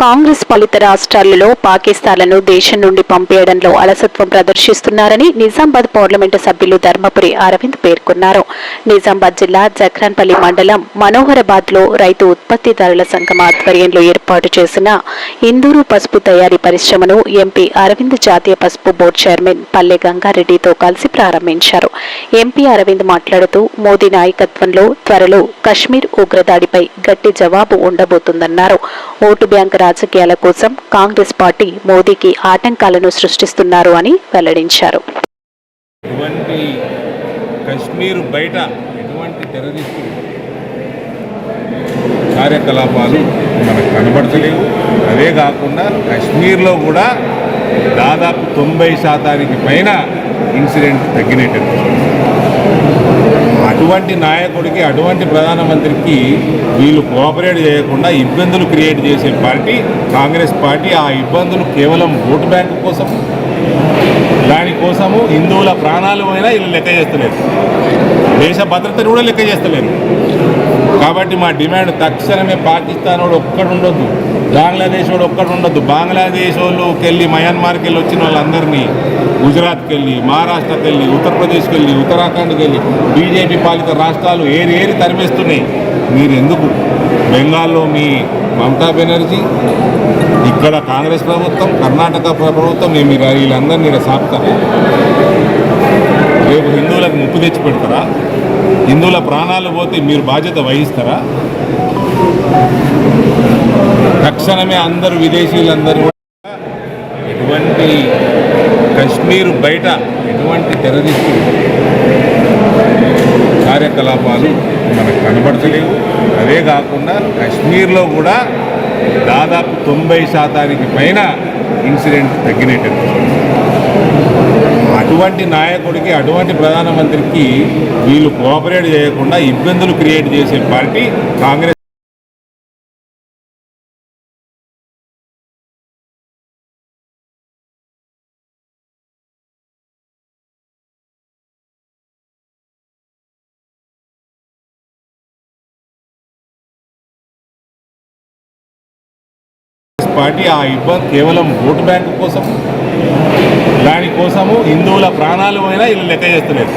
కాంగ్రెస్ పాలిత రాష్ట్రాలలో పాకిస్తాన్లను దేశం నుండి పంపేయడంలో అలసత్వం ప్రదర్శిస్తున్నారని నిజామాబాద్ పార్లమెంటు సభ్యులు ధర్మపురి అరవింద్ పేర్కొన్నారు. నిజామాబాద్ జిల్లా జక్రాన్పల్లి మండలం మనోహరాబాద్లో రైతు ఉత్పత్తిదారుల సంఘం ఆధ్వర్యంలో ఏర్పాటు చేసిన ఇందూరు పసుపు తయారీ పరిశ్రమను ఎంపీ అరవింద్ జాతీయ పసుపు బోర్డు చైర్మన్ పల్లె గంగారెడ్డితో కలిసి ప్రారంభించారు. ఎంపీ అరవింద్ మాట్లాడుతూ మోదీ నాయకత్వంలో త్వరలో కశ్మీర్ ఉగ్రదాడిపై గట్టి జవాబు ఉండబోతుందన్నారు. ఓటు బ్యాంక్ రాజకీయాల కోసం కాంగ్రెస్ పార్టీ మోదీకి ఆటంకాలను సృష్టిస్తున్నారు అని వెల్లడించారు. కశ్మీర్ బయట ఎటువంటి టెర్రరిస్టు కార్యకలాపాలు మనకు కనబడతలేవు. అదే కాకుండా కశ్మీర్లో కూడా దాదాపు 90% పైన ఇన్సిడెంట్ తగ్గినట్టు. అటువంటి నాయకుడికి, అటువంటి ప్రధానమంత్రికి వీళ్ళు కోఆపరేట్ చేయకుండా ఇబ్బందులు క్రియేట్ చేసే పార్టీ కాంగ్రెస్ పార్టీ. ఆ ఇబ్బందులు కేవలం ఓటు బ్యాంకు కోసం, దానికోసము హిందువుల ప్రాణాలు అయినా వీళ్ళు లెక్క చేస్తలేరు, దేశ భద్రతను కూడా లెక్క చేస్తలేరు. కాబట్టి మా డిమాండ్ తక్షణమే పాకిస్తాన్ వాడు ఒక్కడు ఉండొద్దు, బంగ్లాదేశ్ వాడు ఒక్కడు ఉండొద్దు. బంగ్లాదేశ్ వాళ్ళకి వెళ్ళి మయన్మార్కి వెళ్ళి వచ్చిన వాళ్ళందరినీ గుజరాత్కి వెళ్ళి, మహారాష్ట్రకి వెళ్ళి, ఉత్తరప్రదేశ్కి వెళ్ళి, ఉత్తరాఖండ్కి వెళ్ళి బీజేపీ పాలిత రాష్ట్రాలు ఏరి తరిమేస్తున్నాయి. మీరు ఎందుకు బెంగాల్లో మీ మమతా బెనర్జీ, ఇక్కడ కాంగ్రెస్ ప్రభుత్వం, కర్ణాటక ప్రభుత్వం వీళ్ళందరినీ సాపుతారా? రేపు హిందువులకు ముప్పు తెచ్చి పెడతారా? హిందువుల ప్రాణాలు పోతే మీరు బాధ్యత వహిస్తారా? తక్షణమే అందరూ విదేశీయులందరూ ఎటువంటి కశ్మీర్ బయట ఎటువంటి టెర్రరిస్టు కార్యకలాపాలు మనకు కనబడతలేవు. అదే కాకుండా కశ్మీర్లో కూడా దాదాపు 90% పైన ఇన్సిడెంట్ తగ్గినట్టు. అటువంటి నాయకుడికి, అటువంటి ప్రధానమంత్రికి వీళ్ళు కోఆపరేట్ చేయకుండా ఇబ్బందులు క్రియేట్ చేసే పార్టీ కాంగ్రెస్ పార్టీ. ఆ ఇబ్బంది కేవలం ఓటు బ్యాంకు కోసం, దానికోసము హిందువుల ప్రాణాలు అయినా వీళ్ళు లెక్క చేస్తలేరు,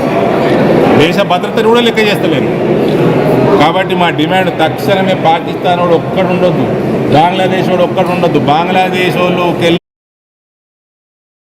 దేశ భద్రతను కూడా లెక్క చేస్తలేరు. కాబట్టి మా డిమాండ్ తక్షణమే పాకిస్తాన్ వాడు ఒక్కడు ఉండొద్దు, బంగ్లాదేశ్ వాడు ఒక్కడు ఉండొద్దు. బంగ్లాదేశ్ వాళ్ళకి